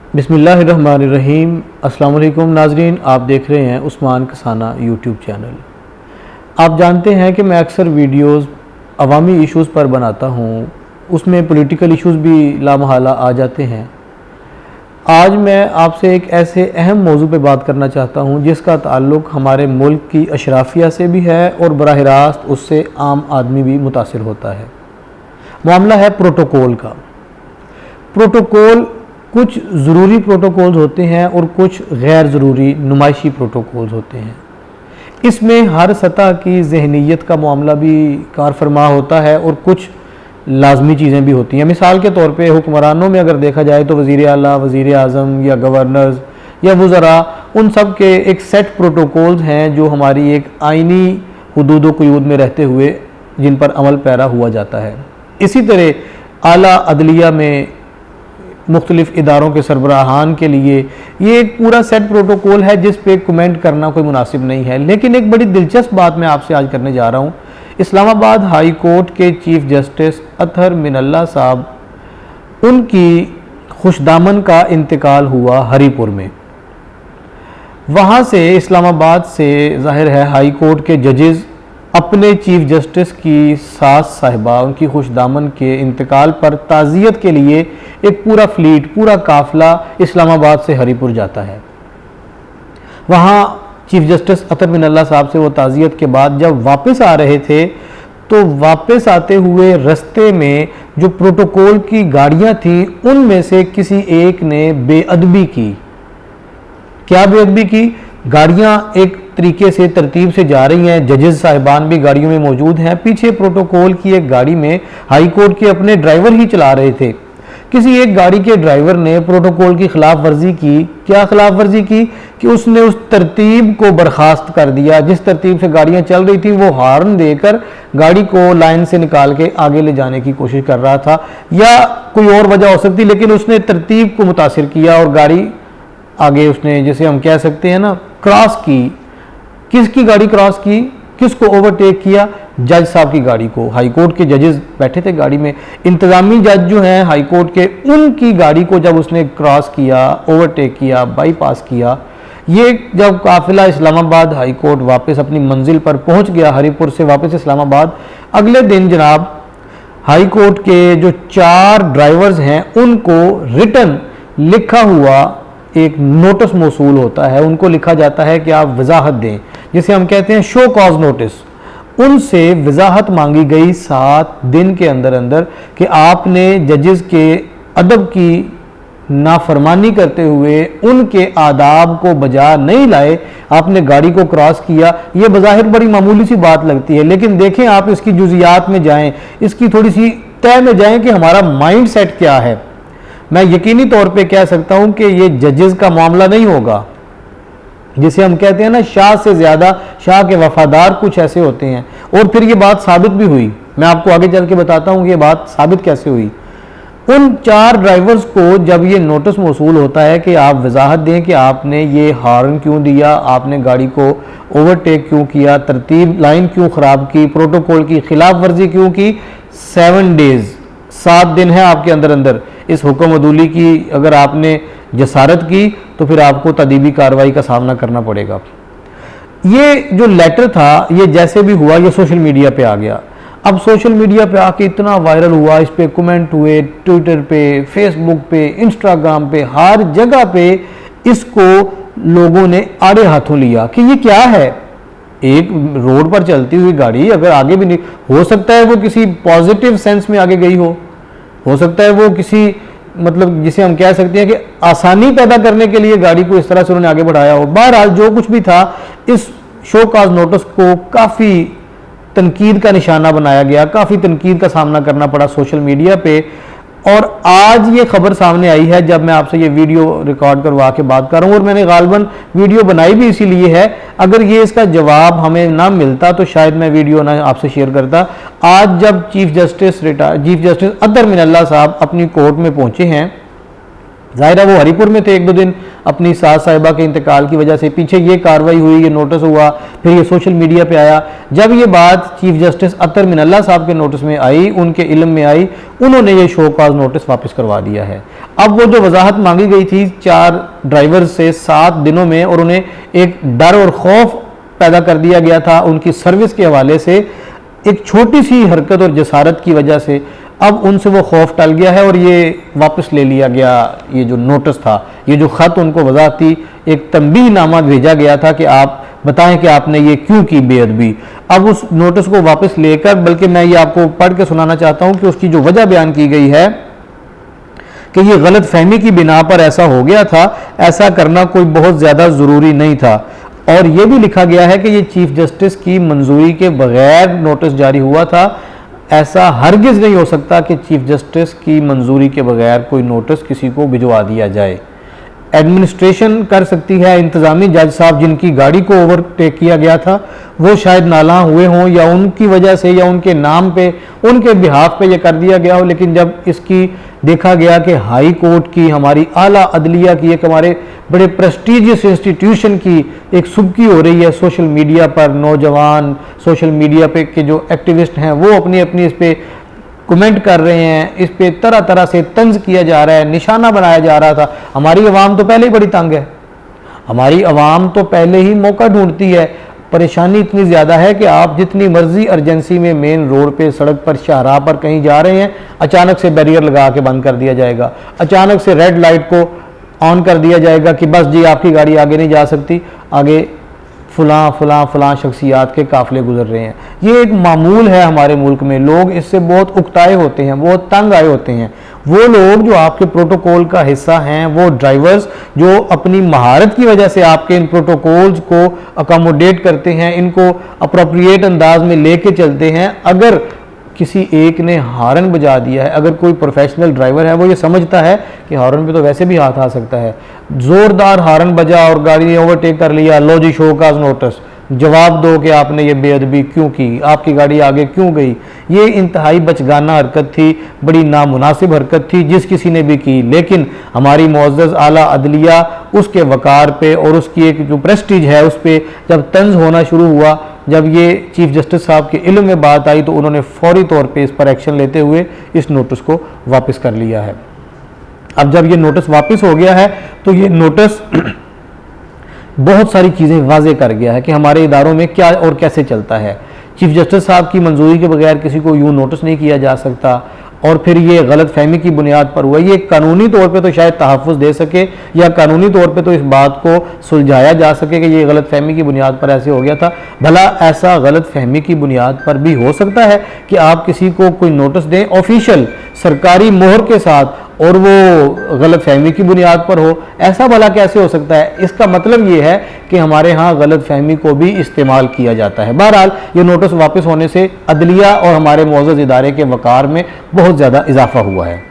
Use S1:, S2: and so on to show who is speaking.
S1: बिस्मिल्लाहिर्रहमानिर्रहीम। अस्सलाम वालेकुम नाजरीन, आप देख रहे हैं उस्मान कसाना यूट्यूब चैनल। आप जानते हैं कि मैं अक्सर वीडियोस अवामी इश्यूज़ पर बनाता हूँ, उसमें पॉलिटिकल इश्यूज़ भी लामहला आ जाते हैं। आज मैं आपसे एक ऐसे अहम मौजू पे बात करना चाहता हूँ जिसका ताल्लुक़ हमारे मुल्क की अशराफिया से भी है और बराह रास्त उससे आम आदमी भी मुतासिर होता है। मामला है प्रोटोकॉल का। प्रोटोकॉल कुछ ज़रूरी प्रोटोकॉल्स होते हैं और कुछ गैर ज़रूरी नुमाइशी प्रोटोकॉल्स होते हैं। इसमें हर सतह की जहनीत का मामला भी कार फरमा होता है और कुछ लाजमी चीज़ें भी होती हैं। मिसाल के तौर पे हुक्मरानों में अगर देखा जाए तो वज़ीर आला, वज़ीर आज़म या गवर्नर्स या वज़रा, उन सब के एक सेट प्रोटोकॉल्स हैं जो हमारी एक आइनी हुदूद व क़यूद में रहते हुए जिन पर अमल पैरा हुआ जाता है। इसी तरह आला अदलिया में मुख्तलिफ़ इदारों के सरबराहान के लिए ये एक पूरा सेट प्रोटोकॉल है जिस पे कमेंट करना कोई मुनासिब नहीं है। लेकिन एक बड़ी दिलचस्प बात मैं आपसे आज करने जा रहा हूँ। इस्लामाबाद हाई कोर्ट के चीफ जस्टिस अतहर मिनल्ला साहब, उनकी खुशदामन का इंतकाल हुआ हरीपुर में। वहाँ से इस्लामाबाद से ज़ाहिर है हाई कोर्ट के जजेस अपने चीफ जस्टिस की सास साहिबा, उनकी खुशदामन के इंतकाल पर ताज़ियत के लिए एक पूरा फ्लीट, पूरा काफ़िला इस्लामाबाद से हरीपुर जाता है। वहाँ चीफ जस्टिस अतहर मिनल्ला साहब से वो ताज़ियत के बाद जब वापस आ रहे थे तो वापस आते हुए रास्ते में जो प्रोटोकॉल की गाड़ियाँ थीं उनमें से किसी एक ने बेअदबी की। क्या बेअदबी की? गाड़ियाँ एक तरीके से तरतीब से जा रही हैं, जजेस साहिबान भी गाड़ियों में मौजूद हैं। पीछे प्रोटोकॉल की एक गाड़ी में हाई कोर्ट के अपने ड्राइवर ही चला रहे थे। किसी एक गाड़ी के ड्राइवर ने प्रोटोकॉल की खिलाफ वर्जी की। क्या खिलाफ वर्जी की? कि उसने उस तरतीब को बर्खास्त कर दिया जिस तरतीब से गाड़ियां चल रही थी। वो हॉर्न देकर गाड़ी को लाइन से निकाल के आगे ले जाने की कोशिश कर रहा था, या कोई और वजह हो सकती, लेकिन उसने तरतीब को मुतासिर किया और गाड़ी आगे उसने, जैसे हम कह सकते हैं ना, क्रॉस की। किसकी गाड़ी क्रॉस की? किसको ओवरटेक किया? जज साहब की गाड़ी को। हाई कोर्ट के जजेस बैठे थे गाड़ी में, इंतजामी जज जो हैं हाई कोर्ट के, उनकी गाड़ी को जब उसने क्रॉस किया, ओवरटेक किया, बाईपास किया। ये जब काफिला इस्लामाबाद हाई कोर्ट वापस अपनी मंजिल पर पहुंच गया, हरीपुर से वापस इस्लामाबाद, अगले दिन जनाब हाई कोर्ट के जो 4 ड्राइवर्स हैं उनको रिटन लिखा हुआ एक नोटिस मौसूल होता है। उनको लिखा जाता है कि आप वजाहत दें, जिसे हम कहते हैं शो कॉज नोटिस। उनसे वजाहत मांगी गई 7 दिन के अंदर अंदर कि आपने जजेस के अदब की नाफरमानी करते हुए उनके आदाब को बजा नहीं लाए, आपने गाड़ी को क्रॉस किया। ये बज़ाहिर बड़ी मामूली सी बात लगती है, लेकिन देखें आप इसकी जुज़ियात में जाएं, इसकी थोड़ी सी तय में जाएं कि हमारा माइंड सेट क्या है। मैं यकीनी तौर पे कह सकता हूं कि ये जजेस का मामला नहीं होगा। जिसे हम कहते हैं ना, शाह से ज्यादा शाह के वफादार कुछ ऐसे होते हैं। और फिर ये बात साबित भी हुई। मैं आपको आगे चल के बताता हूं कि ये बात साबित कैसे हुई। उन 4 ड्राइवर्स को जब ये नोटिस मौसूल होता है कि आप वजाहत दें कि आपने ये हॉर्न क्यों दिया, आपने गाड़ी को ओवरटेक क्यों किया, तरतीब लाइन क्यों ख़राब की, प्रोटोकॉल की खिलाफ वर्जी क्यों की। 7 डेज, 7 दिन है आपके अंदर अंदर। इस हुक्म अदूली की अगर आपने जसारत की तो फिर आपको तदीबी कार्रवाई का सामना करना पड़ेगा। ये जो लेटर था, ये जैसे भी हुआ ये सोशल मीडिया पे आ गया। अब सोशल मीडिया पे आके इतना वायरल हुआ, इस पे कमेंट हुए, ट्विटर पे, फेसबुक पे, इंस्टाग्राम पे, हर जगह पे इसको लोगों ने आड़े हाथों लिया कि ये क्या है। एक रोड पर चलती हुई गाड़ी अगर आगे भी नहीं, हो सकता है वो किसी पॉजिटिव सेंस में आगे गई हो सकता है वो किसी, मतलब जिसे हम कह सकते हैं कि आसानी पैदा करने के लिए गाड़ी को इस तरह से उन्होंने आगे बढ़ाया हो। बहरहाल जो कुछ भी था, इस शो काज नोटिस को काफ़ी तनकीद का निशाना बनाया गया, काफ़ी तनकीद का सामना करना पड़ा सोशल मीडिया पे। और आज ये खबर सामने आई है जब मैं आपसे ये वीडियो रिकॉर्ड करवा के बात कर रहा हूँ, और मैंने गालबन वीडियो बनाई भी इसीलिए है। अगर ये इसका जवाब हमें ना मिलता तो शायद मैं वीडियो ना आपसे शेयर करता। आज जब चीफ जस्टिस अतहर मिनल्ला साहब अपनी कोर्ट में पहुंचे हैं, ज़ाहिर है वो हरीपुर में थे 1-2 दिन अपनी सास साहिबा के इंतकाल की वजह से। पीछे ये कार्रवाई हुई, ये नोटिस हुआ, फिर ये सोशल मीडिया पे आया। जब ये बात चीफ जस्टिस अतहर मिनल्ला साहब के नोटिस में आई, उनके इल्म में आई, उन्होंने ये शो काज नोटिस वापस करवा दिया है। अब वो जो वजाहत मांगी गई थी 4 ड्राइवर से 7 दिनों में, और उन्हें एक डर और खौफ पैदा कर दिया गया था उनकी सर्विस के हवाले से, एक छोटी सी हरकत और जसारत की वजह से अब उनसे वो खौफ टल गया है और ये वापस ले लिया गया। ये जो नोटिस था, ये जो ख़त उनको वजाहती एक तंबीहनामा भेजा गया था कि आप बताएं कि आपने ये क्यों की बेअदबी। अब उस नोटिस को वापस लेकर, बल्कि मैं ये आपको पढ़ के सुनाना चाहता हूँ कि उसकी जो वजह बयान की गई है कि ये गलत फहमी की बिना पर ऐसा हो गया था, ऐसा करना कोई बहुत ज़्यादा ज़रूरी नहीं था। और ये भी लिखा गया है कि ये चीफ जस्टिस की मंजूरी के बगैर नोटिस जारी हुआ था। ऐसा हरगिज़ नहीं हो सकता कि चीफ जस्टिस की मंजूरी के बगैर कोई नोटिस किसी को भिजवा दिया जाए। एडमिनिस्ट्रेशन कर सकती है, इंतज़ामी जज साहब जिनकी गाड़ी को ओवरटेक किया गया था वो शायद नालां हुए हों, या उनकी वजह से या उनके नाम पे, उनके बिहाफ पे ये कर दिया गया हो। लेकिन जब इसकी देखा गया कि हाई कोर्ट की, हमारी आला अदलिया की, एक हमारे बड़े प्रेस्टिजियस इंस्टीट्यूशन की एक सुबकी हो रही है सोशल मीडिया पर, नौजवान सोशल मीडिया पे के जो एक्टिविस्ट हैं वो अपनी अपनी इस पे कमेंट कर रहे हैं, इस पे तरह तरह से तंज किया जा रहा है, निशाना बनाया जा रहा था। हमारी आवाम तो पहले ही बड़ी तंग है, हमारी आवाम तो पहले ही मौका ढूंढती है। परेशानी इतनी ज़्यादा है कि आप जितनी मर्जी अर्जेंसी में मेन रोड पे, सड़क पर, शाहराह पर कहीं जा रहे हैं, अचानक से बैरियर लगा के बंद कर दिया जाएगा, अचानक से रेड लाइट को ऑन कर दिया जाएगा कि बस जी आपकी गाड़ी आगे नहीं जा सकती, आगे फलां फलां फलां शख्सियात के काफ़िले गुजर रहे हैं। ये एक मामूल है हमारे मुल्क में, लोग इससे बहुत उकताए होते हैं, बहुत तंग आए होते हैं। वो लोग जो आपके प्रोटोकॉल का हिस्सा हैं, वो ड्राइवर्स जो अपनी महारत की वजह से आपके इन प्रोटोकॉल्स को अकोमोडेट करते हैं, इनको अप्रोप्रिएट अंदाज में लेके चलते हैं। अगर किसी एक ने हॉर्न बजा दिया है, अगर कोई प्रोफेशनल ड्राइवर है वो ये समझता है कि हॉर्न पे तो वैसे भी हाथ आ सकता है, ज़ोरदार हॉर्न बजा और गाड़ी ओवरटेक कर लिया, लो जी शो काज नोटिस, जवाब दो कि आपने ये बेअदबी क्यों की, आपकी गाड़ी आगे क्यों गई। ये इंतहाई बचगाना हरकत थी, बड़ी नामुनासिब हरकत थी जिस किसी ने भी की। लेकिन हमारी मुअज़्ज़ज़ आला अदलिया उसके वक़ार पे और उसकी एक जो प्रेस्टीज है उस पर जब तंज होना शुरू हुआ, जब ये चीफ जस्टिस साहब के इल्म में बात आई, तो उन्होंने फौरी तौर पे इस पर एक्शन लेते हुए इस नोटिस को वापस कर लिया है। अब जब ये नोटिस वापस हो गया है तो ये नोटिस बहुत सारी चीज़ें वाजे कर गया है कि हमारे इदारों में क्या और कैसे चलता है। चीफ जस्टिस साहब की मंजूरी के बगैर किसी को यूँ नोटिस नहीं किया जा सकता, और फिर ये गलत फहमी की बुनियाद पर हुआ। ये कानूनी तौर पे तो शायद तहफ़्फ़ुज़ दे सके या कानूनी तौर पे तो इस बात को सुलझाया जा सके कि ये गलत फहमी की बुनियाद पर ऐसे हो गया था। भला ऐसा गलत फहमी की बुनियाद पर भी हो सकता है कि आप किसी को कोई नोटिस दें ऑफिशियल सरकारी मोहर के साथ और वो गलत फहमी की बुनियाद पर हो? ऐसा भला कैसे हो सकता है? इसका मतलब ये है कि हमारे यहाँ गलत फहमी को भी इस्तेमाल किया जाता है। बहरहाल ये नोटिस वापस होने से अदलिया और हमारे मुअज़्ज़ज़ इदारे के वक़ार में बहुत ज़्यादा इजाफा हुआ है।